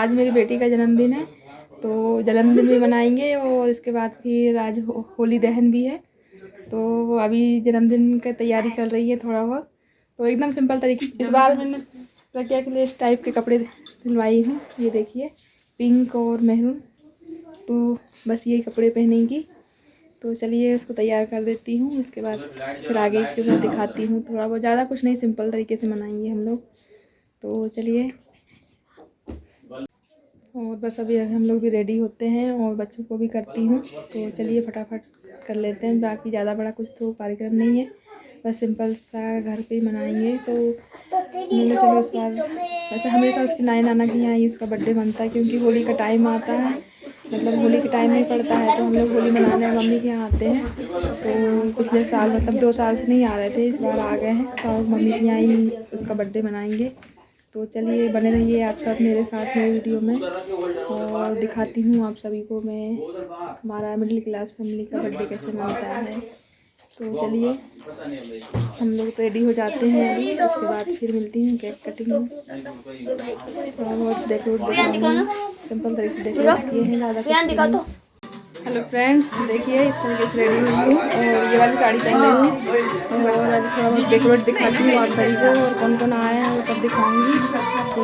आज मेरी बेटी का जन्मदिन है, तो जन्मदिन भी मनाएंगे और इसके बाद फिर आज होली दहन भी है। तो अभी जन्मदिन की तैयारी चल रही है थोड़ा बहुत। तो एकदम सिंपल तरीके इस बार मैंने प्रज्ञा के लिए इस टाइप के कपड़े दिलवाई हूँ। ये देखिए, पिंक और मैरून। तो बस ये कपड़े पहनेंगी। तो चलिए इसको तैयार कर देती हूँ, इसके बाद फिर आगे के मैं दिखाती हूँ। थोड़ा बहुत ज़्यादा कुछ नहीं, सिंपल तरीके से मनाएंगे हम लोग। तो चलिए, और बस अभी हम लोग भी रेडी होते हैं और बच्चों को भी करती हूँ। तो चलिए फटाफट कर लेते हैं। बाकी ज़्यादा बड़ा कुछ तो कार्यक्रम नहीं है, बस सिंपल सा घर पे ही मनाएंगे। तो मैंने चलो इस बार, वैसे हमेशा उसकी नानी नाना के यहाँ ही उसका बर्थडे बनता है, क्योंकि होली का टाइम आता है, मतलब होली के टाइम में पड़ता है। तो हम लोग होली मनाने मम्मी के यहाँ आते हैं। तो पिछले साल मतलब 2 साल से नहीं आ रहे थे, इस बार आ गए हैं। तो मम्मी के यहाँ ही उसका बर्थडे मनाएंगे। तो चलिए बने रहिए आप सब मेरे साथ मेरे वीडियो में, और दिखाती हूँ आप सभी को मैं हमारा मिडिल क्लास फैमिली का बर्थडे कैसे मनता है। तो चलिए हम लोग रेडी हो जाते हैं अभी, उसके बाद फिर मिलती हूँ केक कटिंग में। थोड़ा बहुत डेकोरेट दिखाऊंगी, सिंपल तरीके से डेकोरेट किए हैं, ज़्यादा कुछ नहीं। हेलो फ्रेंड्स, देखिए इस तरीके से रेडी हुई हूँ और ये वाली साड़ी पहन रही हूँ। और अभी थोड़ा बहुत डेकोरेट दिखाती हूँ आप सभी को, और कौन कौन आया है वो सब दिखाऊंगी।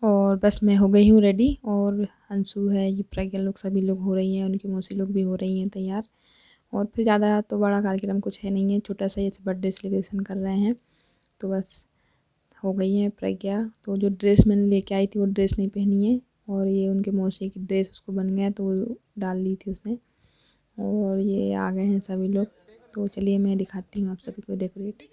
और बस मैं हो गई हूँ रेडी, और अंशु है, ये प्रज्ञा, लोग सभी लोग हो रही हैं, उनकी मौसी लोग भी हो रही हैं तैयार। और फिर ज़्यादा तो बड़ा कार्यक्रम कुछ है नहीं है, छोटा सा जैसे बर्थडे सेलिब्रेशन कर रहे हैं। तो बस हो गई है प्रज्ञा। तो जो ड्रेस मैंने लेके आई थी वो ड्रेस नहीं पहनी है, और ये उनके मौसी की ड्रेस उसको बन गया तो वो डाल ली थी उसने। और ये आ गए हैं सभी लोग। तो चलिए मैं दिखाती हूँ आप सभी को डेकोरेट।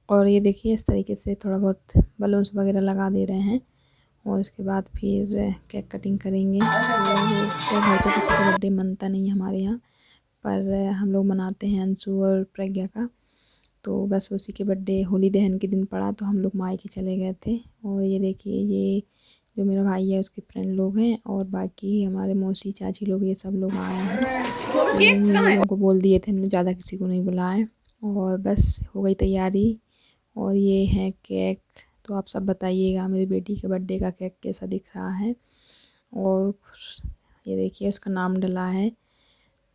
और ये देखिए इस तरीके से थोड़ा बहुत बलून्स वगैरह लगा दे रहे हैं, और इसके बाद फिर केक कटिंग करेंगे। तो घर पे किसी का बर्थडे मनता नहीं है हमारे यहाँ, पर हम लोग मनाते हैं अंशु और प्रज्ञा का। तो बस उसी के बर्थडे होली दहन के दिन पड़ा, तो हम लोग मायके चले गए थे। और ये देखिए, ये जो मेरा भाई है उसके फ्रेंड लोग हैं, और बाकी हमारे मौसी चाची लोग, ये सब लोग आए हैं। तो इन लोगों को बोल दिए थे हमने, ज़्यादा किसी को नहीं बुलाए। और बस हो गई तैयारी। और ये है केक। तो आप सब बताइएगा मेरी बेटी के बर्थडे का केक कैसा दिख रहा है। और ये देखिए उसका नाम डला है।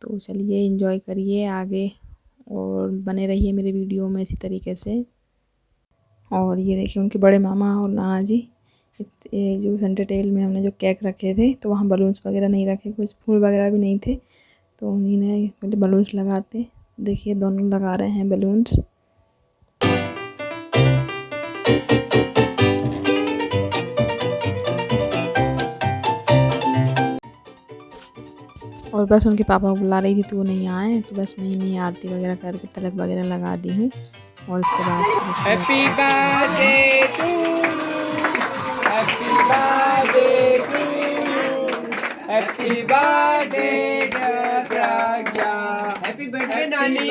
तो चलिए एंजॉय करिए आगे, और बने रहिए मेरे वीडियो में इसी तरीके से। और ये देखिए उनके बड़े मामा और नाना जी, ये जो सेंटर टेबल में हमने जो केक रखे थे, तो वहाँ बलून्स वगैरह नहीं रखे, कुछ फूल वगैरह भी नहीं थे। तो उन्हीं ने पहले बलून्स लगाते, देखिए दोनों लगा रहे हैं बलून्स। और बस उनके पापा को बुला रही थी तो वो नहीं आए, तो बस मैं इन्हें आरती वगैरह करके तिलक वगैरह लगा दी हूँ। और इसके बाद happy birthday to you, happy birthday to you, happy birthday dear Pragya, happy birthday नानी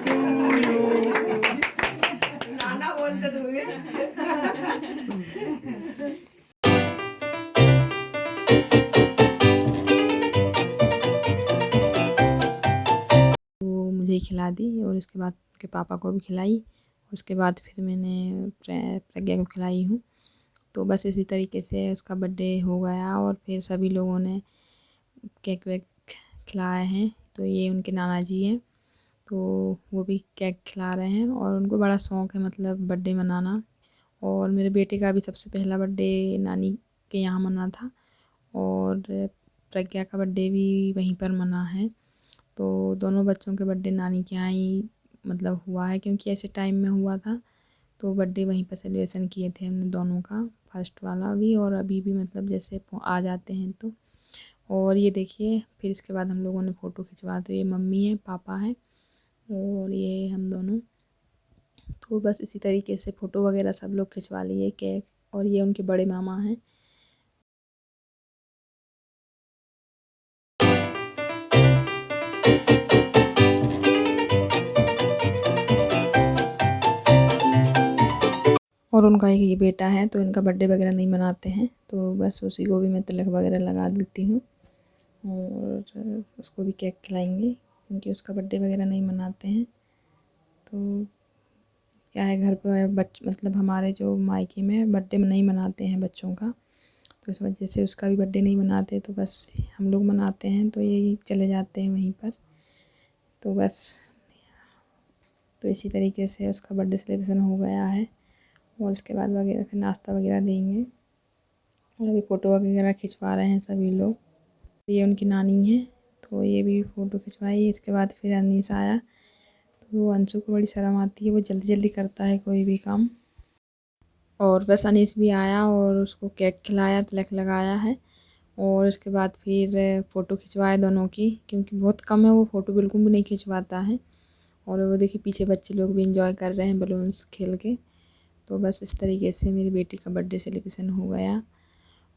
टू यू। नाना बोलते तुम्हें। वो मुझे खिला दी, और इसके बाद के पापा को भी खिलाई, और उसके बाद फिर मैंने प्रज्ञा को खिलाई हूँ। तो बस इसी तरीके से उसका बर्थडे हो गया, और फिर सभी लोगों ने केक वेक खिलाए हैं। तो ये उनके नाना जी हैं, तो वो भी केक खिला रहे हैं, और उनको बड़ा शौक़ है मतलब बर्थडे मनाना। और मेरे बेटे का भी सबसे पहला बर्थडे नानी के यहाँ मना था, और प्रज्ञा का बर्थडे भी वहीं पर मना है। तो दोनों बच्चों के बर्थडे नानी के यहाँ ही मतलब हुआ है, क्योंकि ऐसे टाइम में हुआ था। तो बर्थडे वहीं पर सेलिब्रेशन किए थे हमने दोनों का, फर्स्ट वाला भी और अभी भी, मतलब जैसे आ जाते हैं तो। और ये देखिए फिर इसके बाद हम लोगों ने फ़ोटो खिंचवा, तो ये मम्मी है, पापा है, और ये हम दोनों। तो बस इसी तरीके से फ़ोटो वगैरह सब लोग खिंचवा लिए, केक, और ये उनके बड़े मामा हैं। और उनका एक ये बेटा है, तो इनका बर्थडे वगैरह नहीं मनाते हैं, तो बस उसी को भी मैं तिलक वगैरह लगा देती हूँ, और उसको भी केक खिलाएंगे। क्योंकि उसका बर्थडे वगैरह नहीं मनाते हैं। तो क्या है, घर पे मतलब हमारे जो मायके में बर्थडे नहीं मनाते हैं बच्चों का, तो इस वजह से उसका भी बर्थडे नहीं मनाते, तो बस हम लोग मनाते हैं, तो यही चले जाते हैं वहीं पर। तो बस तो इसी तरीके से उसका बर्थडे सेलिब्रेशन हो गया है। और इसके बाद वगैरह फिर नाश्ता वगैरह देंगे। और अभी फ़ोटो वगैरह खिंचवा रहे हैं सभी लोग। ये उनकी नानी है, तो ये भी फ़ोटो खिंचवाई। इसके बाद फिर अनीस आया, तो वो अंशु को बड़ी शर्म आती है, वो जल्दी जल्दी करता है कोई भी काम। और बस अनीस भी आया और उसको केक खिलाया, तिलक लगाया है। और इसके बाद फिर फ़ोटो खिंचवाए दोनों की, क्योंकि बहुत कम है, वो फ़ोटो बिल्कुल भी नहीं खिंचवाता है। और वो देखिए पीछे बच्चे लोग भी इंजॉय कर रहे हैं बलून्स खेल के। तो बस इस तरीके से मेरी बेटी का बर्थडे सेलिब्रेशन हो गया।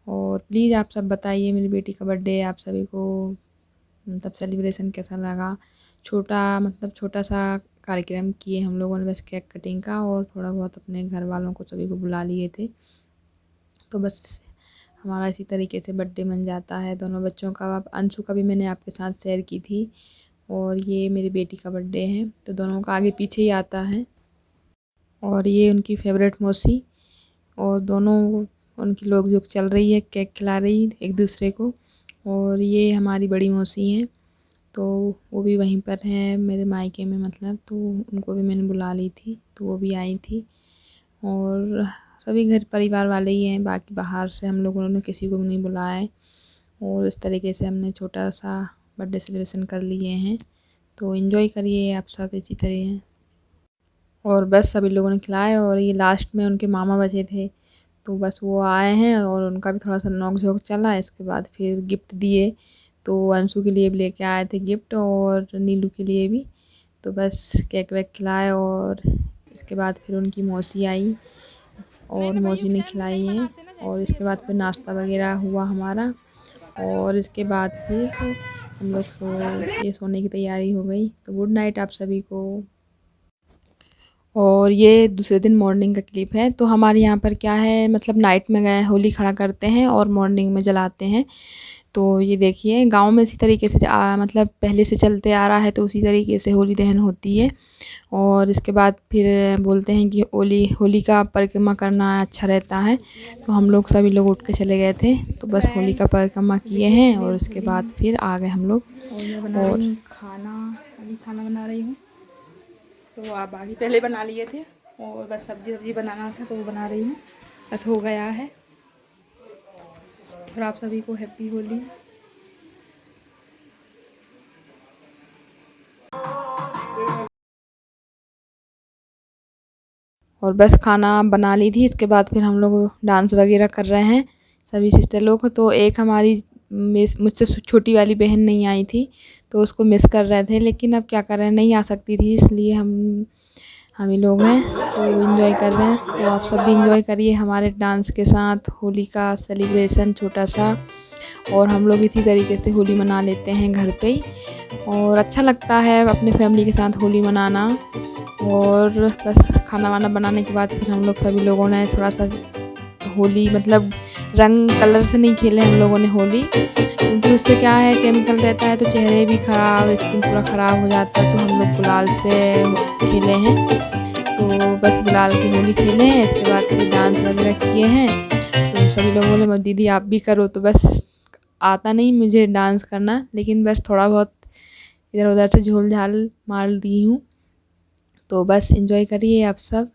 और प्लीज़ आप सब बताइए मेरी बेटी का बर्थडे आप सभी को मतलब सेलिब्रेशन कैसा लगा। छोटा सा कार्यक्रम किए हम लोगों ने, बस केक कटिंग का, और थोड़ा बहुत अपने घर वालों को सभी को बुला लिए थे। तो बस हमारा इसी तरीके से बर्थडे बन जाता है दोनों बच्चों का। अब अंशु का भी मैंने आपके साथ शेयर की थी। और ये मेरी बेटी का बर्थडे है, तो दोनों का आगे पीछे ही आता है। और ये उनकी फेवरेट मौसी, और दोनों उनकी लोग जो चल रही है, केक खिला रही एक दूसरे को। और ये हमारी बड़ी मौसी हैं, तो वो भी वहीं पर हैं मेरे मायके में मतलब, तो उनको भी मैंने बुला ली थी, तो वो भी आई थी। और सभी घर परिवार वाले ही हैं, बाकी बाहर से हम लोगों ने किसी को भी नहीं बुलाया है। और इस तरीके से हमने छोटा सा बर्थडे सेलिब्रेशन कर लिए हैं। तो एंजॉय करिए आप सब इसी तरह। और बस सभी लोगों ने खिलाया, और ये लास्ट में उनके मामा बचे थे, तो बस वो आए हैं और उनका भी थोड़ा सा नोक झोंक चला। इसके बाद फिर गिफ्ट दिए, तो अंशु के लिए भी लेके आए थे गिफ्ट, और नीलू के लिए भी। तो बस केक वेक खिलाए, और इसके बाद फिर उनकी मौसी आई और मौसी ने खिलाई है। और इसके बाद फिर नाश्ता वगैरह हुआ हमारा। और इसके बाद फिर हम लोग सोने की तैयारी हो गई। तो गुड नाइट आप सभी को। और ये दूसरे दिन मॉर्निंग का क्लिप है। तो हमारे यहाँ पर क्या है, मतलब नाइट में गए होली खड़ा करते हैं और मॉर्निंग में जलाते हैं। तो ये देखिए गांव में इसी तरीके से मतलब पहले से चलते आ रहा है, तो उसी तरीके से होली दहन होती है। और इसके बाद फिर बोलते हैं कि होली का परिक्रमा करना अच्छा रहता है। तो हम लोग सभी लोग उठ के चले गए थे, तो बस होली का परिक्रमा किए हैं, और इसके बाद फिर आ गए हम लोग। और अभी खाना बना रही हूँ। तो आप आगे पहले बना लिए थे, और बस सब्जी बनाना था, तो वो बना रही हूँ। बस हो गया है। और आप सभी को हैप्पी होली। और बस खाना बना ली थी, इसके बाद फिर हम लोग डांस वगैरह कर रहे हैं सभी सिस्टर लोग। तो एक हमारी मुझसे छोटी वाली बहन नहीं आई थी, तो उसको मिस कर रहे थे, लेकिन अब क्या कर रहे हैं, नहीं आ सकती थी, इसलिए हम ही लोग हैं तो इन्जॉय कर रहे हैं। तो आप सब भी इन्जॉय करिए हमारे डांस के साथ होली का सेलिब्रेशन छोटा सा। और हम लोग इसी तरीके से होली मना लेते हैं घर पे ही, और अच्छा लगता है अपने फैमिली के साथ होली मनाना। और बस खाना वाना बनाने के बाद फिर हम लोग सभी लोगों ने थोड़ा सा होली मतलब रंग कलर से नहीं खेले हम लोगों ने होली, क्योंकि उससे क्या है केमिकल रहता है, तो चेहरे भी ख़राब, स्किन पूरा ख़राब हो जाता है। तो हम लोग गुलाल से खेले हैं, तो बस गुलाल की होली खेले हैं। इसके बाद फिर डांस वगैरह किए हैं। तो सभी लोगों ने बोला दीदी आप भी करो, तो बस आता नहीं मुझे डांस करना, लेकिन बस थोड़ा बहुत इधर उधर से झोल झाल मार दी हूँ। तो बस एंजॉय करिए आप सब।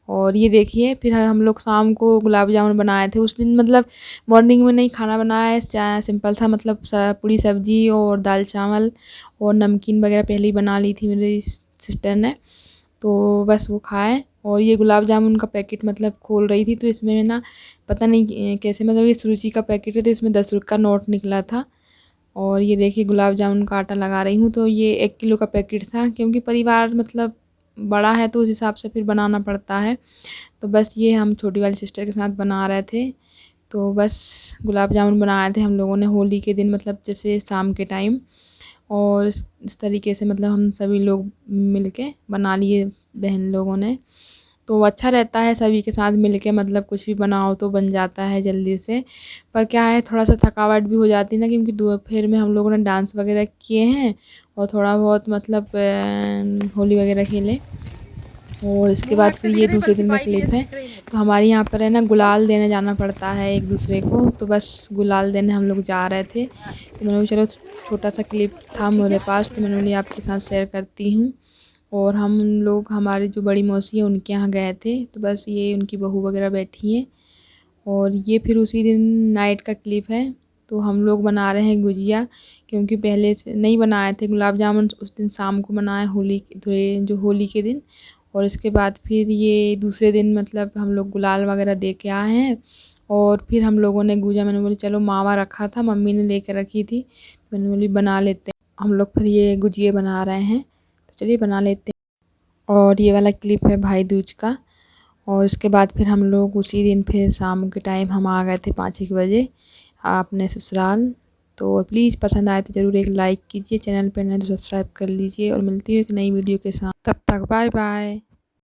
और ये देखिए फिर हम लोग शाम को गुलाब जामुन बनाए थे उस दिन, मतलब मॉर्निंग में नहीं खाना बनाया, सिंपल सा मतलब पूरी सब्जी और दाल चावल और नमकीन वगैरह पहले ही बना ली थी मेरी सिस्टर ने, तो बस वो खाए। और ये गुलाब जामुन का पैकेट मतलब खोल रही थी, तो इसमें ना पता नहीं कैसे, मतलब ये सुरुचि का पैकेट है, तो इसमें 10 रुपये का नोट निकला था। और ये देखिए गुलाब जामुन का आटा लगा रही हूँ, तो ये 1 किलो का पैकेट था, क्योंकि परिवार मतलब बड़ा है तो उस हिसाब से फिर बनाना पड़ता है। तो बस ये हम छोटी वाली सिस्टर के साथ बना रहे थे। तो बस गुलाब जामुन बनाए थे हम लोगों ने होली के दिन, मतलब जैसे शाम के टाइम। और इस तरीके से मतलब हम सभी लोग मिल के बना लिए बहन लोगों ने। तो अच्छा रहता है सभी के साथ मिल के, मतलब कुछ भी बनाओ तो बन जाता है जल्दी से। पर क्या है थोड़ा सा थकावट भी हो जाती है ना, क्योंकि दोपहर में हम लोगों ने डांस वगैरह किए हैं, और थोड़ा बहुत मतलब होली वगैरह खेले। और इसके बाद फिर ये दूसरे दिन का क्लिप है। तो हमारे यहाँ पर है ना गुलाल देने जाना पड़ता है एक दूसरे को, तो बस गुलाल देने हम लोग जा रहे थे। तो मैंने बोला चलो छोटा सा क्लिप था मेरे पास, तो मैंने बोला आपके साथ शेयर करती हूँ। और हम लोग हमारी जो बड़ी मौसी है उनके यहाँ गए थे, तो बस ये उनकी बहू वगैरह बैठी हैं। और ये फिर उसी दिन नाइट का क्लिप है। तो हम लोग बना रहे हैं गुजिया, क्योंकि पहले से नहीं बनाए थे। गुलाब जामुन उस दिन शाम को बनाए, होली जो होली के दिन। और इसके बाद फिर ये दूसरे दिन मतलब हम लोग गुलाल वगैरह दे के आए हैं। और फिर हम लोगों ने गुजिया, मैंने बोली चलो मावा रखा था, मम्मी ने लेकर रखी थी, मैंने बोली बना लेते हैं हम लोग। फिर ये गुजिया बना रहे हैं, तो चलिए बना लेते हैं। और ये वाला क्लिप है भाई दूज का। और इसके बाद फिर हम लोग उसी दिन फिर शाम के टाइम हम आ गए थे 5-1 बजे अपने ससुराल। तो प्लीज़ पसंद आए तो ज़रूर एक लाइक कीजिए, चैनल पर नए तो सब्सक्राइब कर लीजिए। और मिलती हूँ एक नई वीडियो के साथ, तब तक बाय बाय।